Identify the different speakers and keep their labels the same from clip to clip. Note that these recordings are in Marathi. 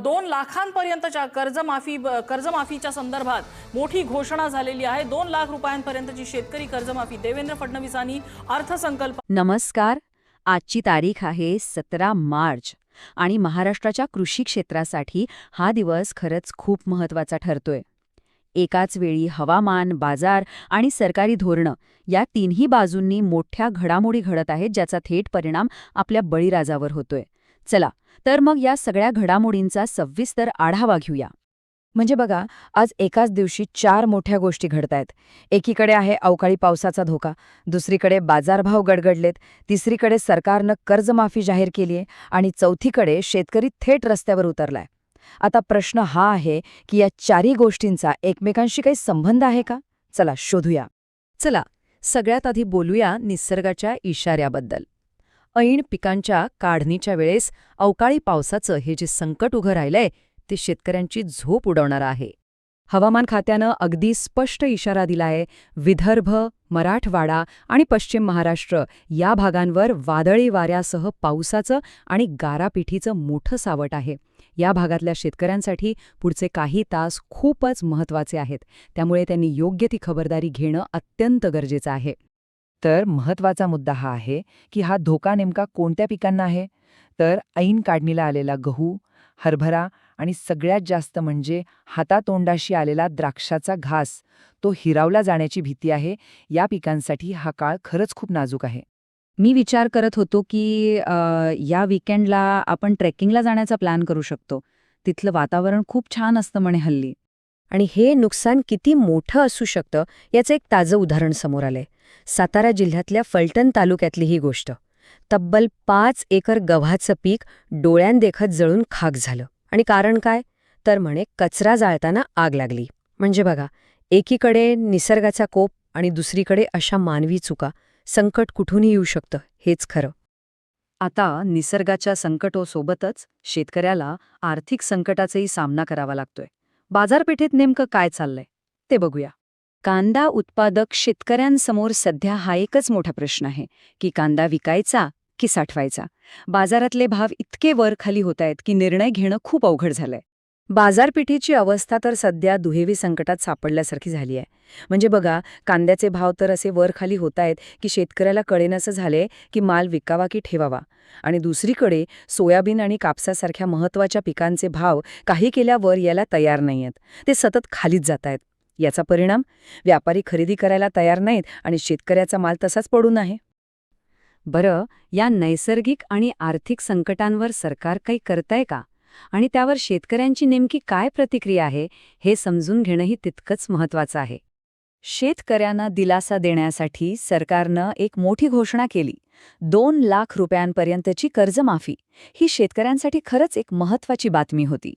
Speaker 1: 2 लाखांपर्यंतच्या कर्जमाफीच्या संदर्भात मोठी घोषणा झालेली आहे। 2 लाख रुपयांपर्यंतची शेतकरी कर्जमाफी देवेंद्र फडणवीसांनी अर्थसंकल्प।
Speaker 2: नमस्कार. आजची तारीख आहे 17 मार्च आणि महाराष्ट्राच्या कृषी क्षेत्रासाठी हा दिवस खरंच खूप महत्त्वाचा ठरतोय. एकाच वेळी हवामान, बाजार आणि सरकारी धोरणं या तिन्ही बाजूंनी मोठ्या घडामोडी घडत आहेत, ज्याचा थेट परिणाम आपल्या बळीराजावर होतोय. चला तर मग या सगळ्या घडामोडींचा सविस्तर आढावा घेऊया. म्हणजे बघा, आज एकाच दिवशी 4 मोठ्या गोष्टी घडतायत. एकीकडे आहे अवकाळी पावसाचा धोका, दुसरीकडे बाजारभाव गडगडलेत, तिसरीकडे सरकारनं कर्जमाफी जाहीर केलीये आणि चौथीकडे शेतकरी थेट रस्त्यावर उतरलाय. आता प्रश्न हा आहे की या चारही गोष्टींचा एकमेकांशी काही संबंध आहे का? चला शोधूया. चला सगळ्यात आधी बोलूया निसर्गाच्या इशाऱ्याबद्दल. ऐन पिकांच्या काढणीच्या वेळेस अवकाळी पावसाचं हे जे संकट उभं राहिलंय ते शेतकऱ्यांची झोप उडवणारं आहे. हवामान खात्यानं अगदी स्पष्ट इशारा दिलाय. विदर्भ, मराठवाडा आणि पश्चिम महाराष्ट्र या भागांवर वादळी वाऱ्यासह पावसाचं आणि गारापिठीचं मोठं सावट आहे. या भागातल्या शेतकऱ्यांसाठी पुढचे काही तास खूपच महत्त्वाचे आहेत, त्यामुळे त्यांनी योग्य ती खबरदारी घेणं अत्यंत गरजेचं आहे.
Speaker 3: तर महत्त्वाचा मुद्दा हा आहे की हा धोका नेमका कोणत्या पिकांना आहे? तर ऐन काढणीला आलेला गहू, हरभरा आणि सगळ्यात जास्त म्हणजे हातातोंडाशी आलेला द्राक्षाचा घास, तो हिरावला जाण्याची भीती आहे. या पिकांसाठी हा काळ खरंच खूप नाजूक आहे.
Speaker 2: मी विचार करत होतो की या वीकेंडला आपण ट्रेकिंगला जाण्याचा प्लॅन करू शकतो. तिथलं वातावरण खूप छान असतं म्हणे हल्ली. आणि हे नुकसान किती मोठं असू शकतं याचं एक ताजं उदाहरण समोर आलंय. सातारा जिल्ह्यातल्या फलटण तालुक्यातली ही गोष्ट. तब्बल 5 एकर गव्हाचं पीक डोळ्यांदेखत जळून खाक झालं. आणि कारण काय? तर म्हणे कचरा जाळताना आग लागली. म्हणजे बघा, एकीकडे निसर्गाचा कोप आणि दुसरीकडे अशा मानवी चुका. संकट कुठूनही येऊ शकतं, हेच खरं. आता निसर्गाच्या संकटोसोबतच शेतकऱ्याला आर्थिक संकटाचाही सामना करावा लागतोय. बाजारपेठेत नेमकं काय चाललंय ते बघूया. कांदा उत्पादक शेतकऱ्यांसमोर सध्या हा एकच मोठा प्रश्न आहे की कांदा विकायचा की साठवायचा. बाजारातले भाव इतके वर खाली होत आहेत की निर्णय घेणं खूप अवघड झालंय. बाजारपेठेची अवस्था तर सध्या दुहेरी संकटात सापडल्यासारखी झाली आहे. म्हणजे बघा, कांद्याचे भाव तर असे वर खाली होत आहेत की शेतकऱ्याला कळेनासं झालंय की माल विकावा की ठेवावा. आणि दुसरीकडे सोयाबीन आणि कापसासारख्या महत्त्वाच्या पिकांचे भाव काही केल्यावर यायला तयार नाहीयेत. ते सतत खालीच जात आहेत. याचा परिणाम, व्यापारी खरेदी करायला तयार नाहीत आणि शेतकऱ्याचा माल तसाच पडून आहे. बरं, या नैसर्गिक आणि आर्थिक संकटांवर सरकार काही करतंय का? आणि त्यावर शेतकऱ्यांची नेमकी काय प्रतिक्रिया आहे हे समजून घेणंही तितकंच महत्त्वाचं आहे. शेतकऱ्यांना दिलासा देण्यासाठी सरकारनं एक मोठी घोषणा केली. 2 लाख रुपयांपर्यंतची कर्जमाफी. ही शेतकऱ्यांसाठी खरंच एक महत्त्वाची बातमी होती.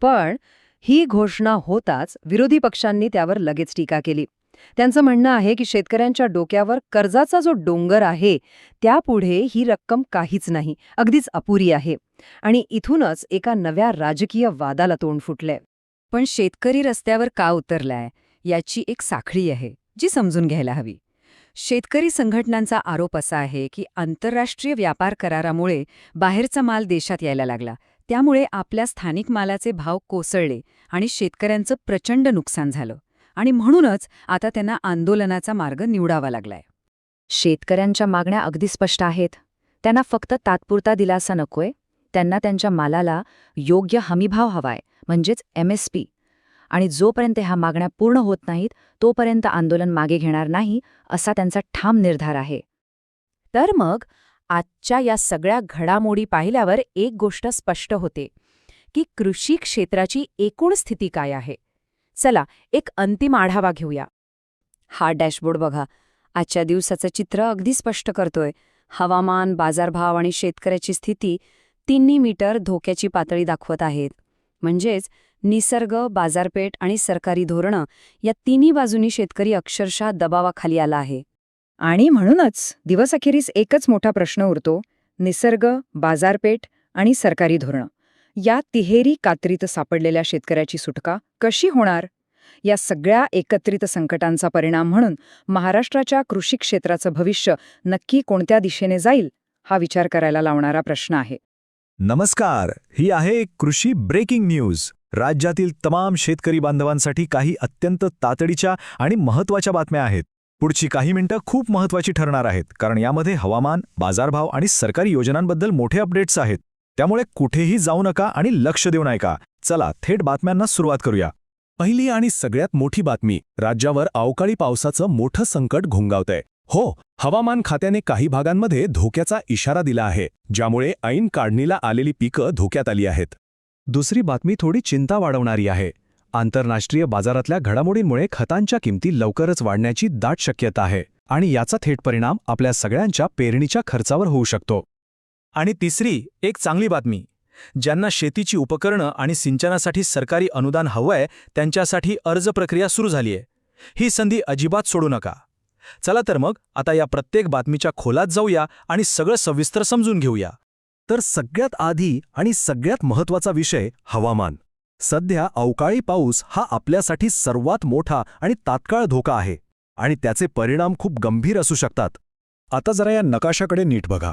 Speaker 2: पण ही घोषणा होताच विरोधी पक्षांनी त्यावर लगेच टीका केली. त्यांचं म्हणणं आहे की शेतकऱ्यांच्या डोक्यावर कर्जाचा जो डोंगर आहे त्यापुढे ही रक्कम काहीच नाही, अगदीच अपुरी आहे. आणि इथूनच एका नव्या राजकीय वादाला तोंड फुटलंय. पण शेतकरी रस्त्यावर का उतरलाय याची एक साखळी आहे जी समजून घ्यायला हवी. शेतकरी संघटनांचा आरोप असा आहे की आंतरराष्ट्रीय व्यापार करारामुळे बाहेरचा माल देशात यायला लागला. त्यामुळे आपल्या स्थानिक मालाचे भाव कोसळले आणि शेतकऱ्यांचं प्रचंड नुकसान झालं. आणि म्हणूनच आता त्यांना आंदोलनाचा मार्ग निवडावा लागलाय. शेतकऱ्यांच्या मागण्या अगदी स्पष्ट आहेत. त्यांना फक्त तात्पुरता दिलासा नकोय. त्यांना त्यांच्या मालाला योग्य हमीभाव हवाय, म्हणजेच MSP. आणि जोपर्यंत ह्या मागण्या पूर्ण होत नाहीत तोपर्यंत आंदोलन मागे घेणार नाही, असा त्यांचा ठाम निर्धार आहे. तर मग आजच्या या सगळ्या घडामोडी पाहिल्यावर एक गोष्ट स्पष्ट होते की कृषी क्षेत्राची एकूण स्थिती काय आहे. चला एक अंतिम आढावा घेऊया. हा डॅशबोर्ड बघा, आजच्या दिवसाचं चित्र अगदी स्पष्ट करतोय. हवामान, बाजारभाव आणि शेतकऱ्याची स्थिती तिन्ही मीटर धोक्याची पातळी दाखवत आहेत. म्हणजेच निसर्ग, बाजारपेठ आणि सरकारी धोरणं या तिन्ही बाजूनी शेतकरी अक्षरशः दबावाखाली आला आहे. आणि म्हणूनच दिवसअखेरीस एकच मोठा प्रश्न उरतो: निसर्ग, बाजारपेठ आणि सरकारी धोरणं या तिहेरी कात्रीत सापडलेल्या शेतकऱ्याची सुटका कशी होणार? या सगळ्या एकत्रित संकटांचा परिणाम म्हणून महाराष्ट्राच्या कृषी क्षेत्राचं भविष्य नक्की कोणत्या दिशेने जाईल, हा विचार करायला लावणारा प्रश्न आहे.
Speaker 4: नमस्कार, ही आहे कृषी ब्रेकिंग न्यूज. राज्यातील तमाम शेतकरी बांधवांसाठी काही अत्यंत तातडीच्या आणि महत्त्वाच्या बातम्या आहेत. पुढची काही मिनिटं खूप महत्त्वाची ठरणार आहेत, कारण यामध्ये हवामान, बाजारभाव आणि सरकारी योजनांबद्दल मोठे अपडेट्स आहेत. त्यामुळे कुठेही जाऊ नका आणि लक्ष देऊ नका. चला थेट बातम्यांना सुरुवात करूया.
Speaker 5: पहिली आणि सगळ्यात मोठी बातमी, राज्यावर अवकाळी पावसाचं मोठं संकट घोंगावतंय. हो, हवामान खात्याने काही भागांमध्ये धोक्याचा इशारा दिला आहे, ज्यामुळे ऐन काढणीला आलेली पिकं धोक्यात आली आहेत.
Speaker 4: दुसरी बातमी थोडी चिंता वाढवणारी आहे. आंतरराष्ट्रीय बाजारातल्या घडामोडींमुळे खतांच्या किमती लवकरच वाढण्याची दाट शक्यता आहे आणि याचा थेट परिणाम आपल्या सगळ्यांच्या पेरणीच्या खर्चावर होऊ शकतो. आणि तिसरी एक चांगली बातमी, ज्यांना शेतीची उपकरणं आणि सिंचनासाठी सरकारी अनुदान हवंय त्यांच्यासाठी अर्ज प्रक्रिया सुरू झालीय. ही संधी अजिबात सोडू नका. चला तर मग आता या प्रत्येक बातमीच्या खोलात जाऊया आणि सगळं सविस्तर समजून घेऊया.
Speaker 5: तर सगळ्यात आधी आणि सगळ्यात महत्त्वाचा विषय हवामान. सध्या अवकाळी पाऊस हा आपल्यासाठी सर्वात मोठा आणि तात्काळ धोका आहे आणि त्याचे परिणाम खूप गंभीर असू शकतात.
Speaker 4: आता जरा या नकाशाकडे नीट बघा.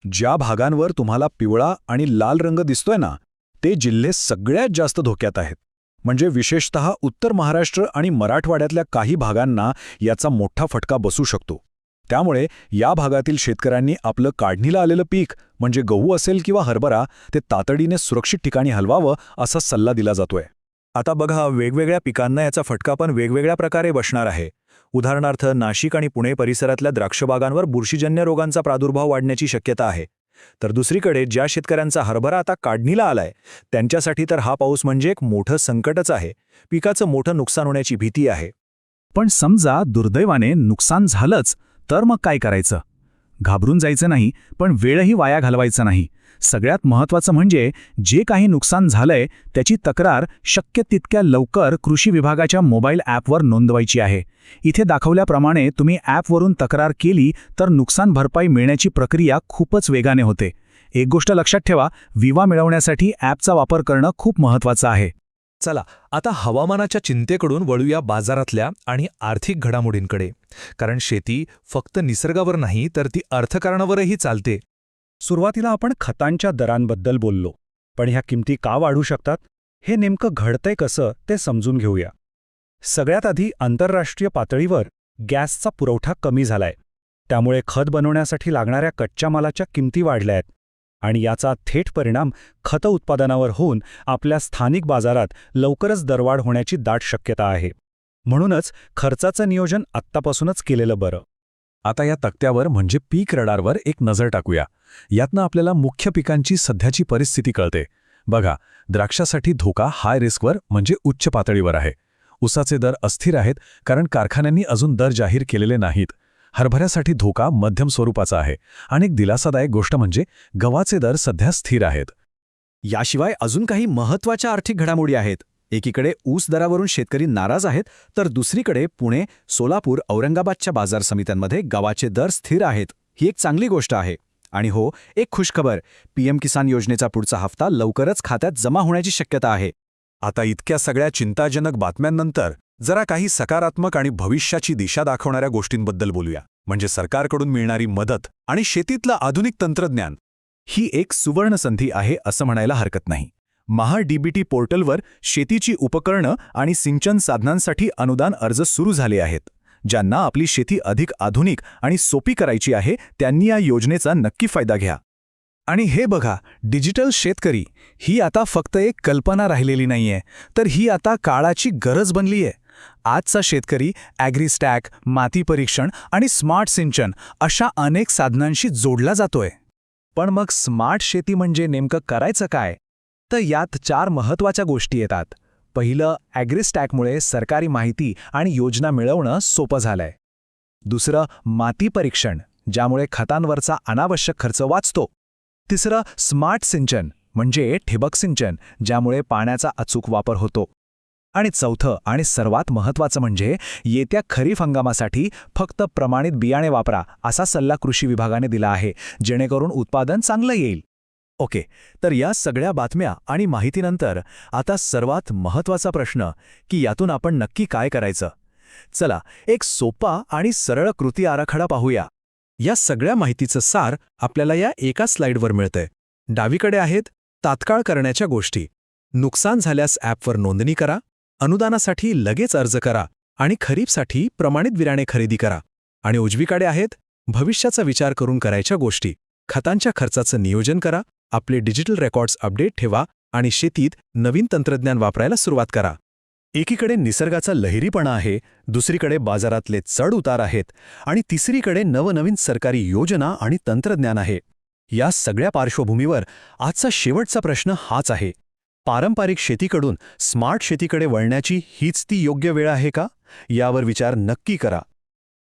Speaker 4: ज्या भागांवर तुम्हाला पिवळा आणि लाल रंग दिसतोय ना, ते जिल्हे सगळ्यात जास्त धोक्यात आहेत. म्हणजे विशेषतः उत्तर महाराष्ट्र आणि मराठवाड्यातल्या काही भागांना याचा मोठा फटका बसू शकतो. त्यामुळे या भागातील शेतकऱ्यांनी आपलं काढणीला आलेलं पीक म्हणजे गहू असेल किंवा हरभरा ते तातडीने सुरक्षित ठिकाणी हलवावं असा सल्ला दिला जातोय. आता बघा, वेगवेगळ्या पिकांना याचा फटका पण वेगवेगळ्या प्रकारे बसणार आहे. उदाहरणार्थ नाशिक आणि पुणे परिसरातल्या द्राक्षबागांवर बुरशीजन्य रोगांचा प्रादुर्भाव वाढण्याची शक्यता आहे. तर दुसरीकडे ज्या शेतकऱ्यांचा हरभरा आता काढणीला आलाय त्यांच्यासाठी तर हा पाऊस म्हणजे एक मोठं संकटच आहे. पिकाचं मोठं नुकसान होण्याची भीती आहे.
Speaker 5: पण समजा दुर्दैवाने नुकसान झालंच तर मग काय करायचं? घाबरून जायचं नाही, पण वेळही वाया घालवायचा नाही. सगळ्यात महत्त्वाचं म्हणजे जे काही नुकसान झालंय त्याची तक्रार शक्य तितक्या लवकर कृषी विभागाच्या मोबाईल ॲपवर नोंदवायची आहे. इथे दाखवल्याप्रमाणे तुम्ही ॲपवरून तक्रार केली तर नुकसान भरपाई मिळण्याची प्रक्रिया खूपच वेगाने होते. एक गोष्ट लक्षात ठेवा, विमा मिळवण्यासाठी ॲपचा वापर करणं खूप महत्त्वाचं आहे.
Speaker 4: चला आता हवामानाच्या चिंतेकडून वळूया बाजारातल्या आणि आर्थिक घडामोडींकडे. कारण शेती फक्त निसर्गावर नाही तर ती अर्थकारणावरही चालते.
Speaker 6: सुरुवातीला आपण खतांच्या दरांबद्दल बोललो, पण ह्या किमती का वाढू शकतात हे नेमकं घडतंय कसं ते समजून घेऊया. सगळ्यात आधी आंतरराष्ट्रीय पातळीवर गॅसचा पुरवठा कमी झालाय. त्यामुळे खत बनवण्यासाठी लागणाऱ्या कच्च्या मालाच्या किमती वाढल्या आहेत आणि याचा थेट परिणाम खत उत्पादनावर होऊन आपल्या स्थानिक बाजारात लवकरच दरवाढ होण्याची दाट शक्यता आहे. म्हणूनच खर्चाचं नियोजन आत्तापासूनच केलेलं बरं.
Speaker 4: आता या तक्त्यावर म्हणजे पीक रडारवर एक नजर टाकूया. यातनं आपल्याला मुख्य पिकांची सध्याची परिस्थिती कळते. बघा, द्राक्षासाठी धोका हाय रिस्कवर म्हणजे उच्च पातळीवर आहे. ऊसाचे दर अस्थिर आहेत कारण कारखान्यांनी अजून दर जाहीर केलेले नाहीत. हरभऱ्यासाठी धोका मध्यम स्वरूपाचा आहे आणि एक दिलासादायक गोष्ट म्हणजे गव्हाचे दर सध्या स्थिर आहेत.
Speaker 5: याशिवाय अजून काही महत्त्वाच्या आर्थिक घडामोडी आहेत. एकीकडे ऊस दरावरून शेतकरी नाराज आहेत, तर दुसरीकडे पुणे, सोलापूर, औरंगाबादच्या बाजार समित्यांमध्ये गव्हाचे दर स्थिर आहेत. ही एक चांगली गोष्ट आहे. आणि हो, एक खुशखबर, पीएम किसान योजनेचा पुढचा हप्ता लवकरच खात्यात जमा होण्याची शक्यता आहे.
Speaker 4: आता इतक्या सगळ्या चिंताजनक बातम्यांनंतर जरा काही सकारात्मक आणि भविष्याची दिशा दाखवणाऱ्या गोष्टींबद्दल बोलूया. म्हणजे सरकारकडून मिळणारी मदत आणि शेतीतलं आधुनिक तंत्रज्ञान. ही एक सुवर्ण संधी आहे असं म्हणायला हरकत नाही. महाडीबीटी पोर्टलवर शेतीची उपकरणं आणि सिंचन साधनांसाठी अनुदान अर्ज सुरू झाले आहेत. ज्यांना आपली शेती अधिक आधुनिक आणि सोपी करायची आहे त्यांनी या योजनेचा नक्की फायदा घ्या. आणि हे बघा, डिजिटल शेतकरी ही आता फक्त एक कल्पना राहिलेली नाहीये, तर ही आता काळाची गरज बनलीय. आजचा शेतकरी ॲग्रीस्टॅक, माती परीक्षण आणि स्मार्ट सिंचन अशा अनेक साधनांशी जोडला जातोय. पण मग स्मार्ट शेती म्हणजे नेमकं करायचं काय? तर यात 4 महत्त्वाच्या गोष्टी येतात. पहिलं, ॲग्रीस्टॅकमुळे सरकारी माहिती आणि योजना मिळवणं सोपं झालंय. दुसरं, माती परीक्षण, ज्यामुळे खतांवरचा अनावश्यक खर्च वाचतो. तिसरं, स्मार्ट सिंचन म्हणजे ठिबक सिंचन, ज्यामुळे पाण्याचा अचूक वापर होतो. आणि चौथं आणि सर्वात महत्त्वाचं म्हणजे येत्या खरीप हंगामासाठी फक्त प्रमाणित बियाणे वापरा असा सल्ला कृषी विभागाने दिला आहे, जेणेकरून उत्पादन चांगलं येईल. ओके, तर या सगळ्या बातम्या आणि माहितीनंतर आता सर्वात महत्त्वाचा प्रश्न की यातून आपण नक्की काय करायचं. चला एक सोपा आणि सरळ कृती आराखडा पाहूया. या सगळ्या माहितीचं सार आपल्याला या एका स्लाइडवर मिळतंय. डावीकडे आहेत तात्काळ करण्याच्या गोष्टी. नुकसान झाल्यास ॲपवर नोंदणी करा, अनुदानासाठी लगेच अर्ज करा आणि खरीपसाठी प्रमाणित बियाणे खरेदी करा. आणि उजवीकडे आहेत भविष्याचा विचार करून करायच्या गोष्टी. खतांच्या खर्चाचं नियोजन करा, आपले डिजिटल रेकॉर्ड्स अपडेट ठेवा आणि शेतीत नवीन तंत्रज्ञान वापरायला सुरुवात करा.
Speaker 6: एकीकडे निसर्गाचा लहरीपणा आहे, दुसरीकडे बाजारातले चढ उतार आहेत आणि तिसरीकडे नवनवीन सरकारी योजना आणि तंत्रज्ञान आहे. या सगळ्या पार्श्वभूमीवर आजचा शेवटचा प्रश्न हाच आहे: पारंपरिक शेतीकडून स्मार्ट शेतीकडे वळण्याची हीच ती योग्य वेळ आहे का? यावर विचार नक्की करा.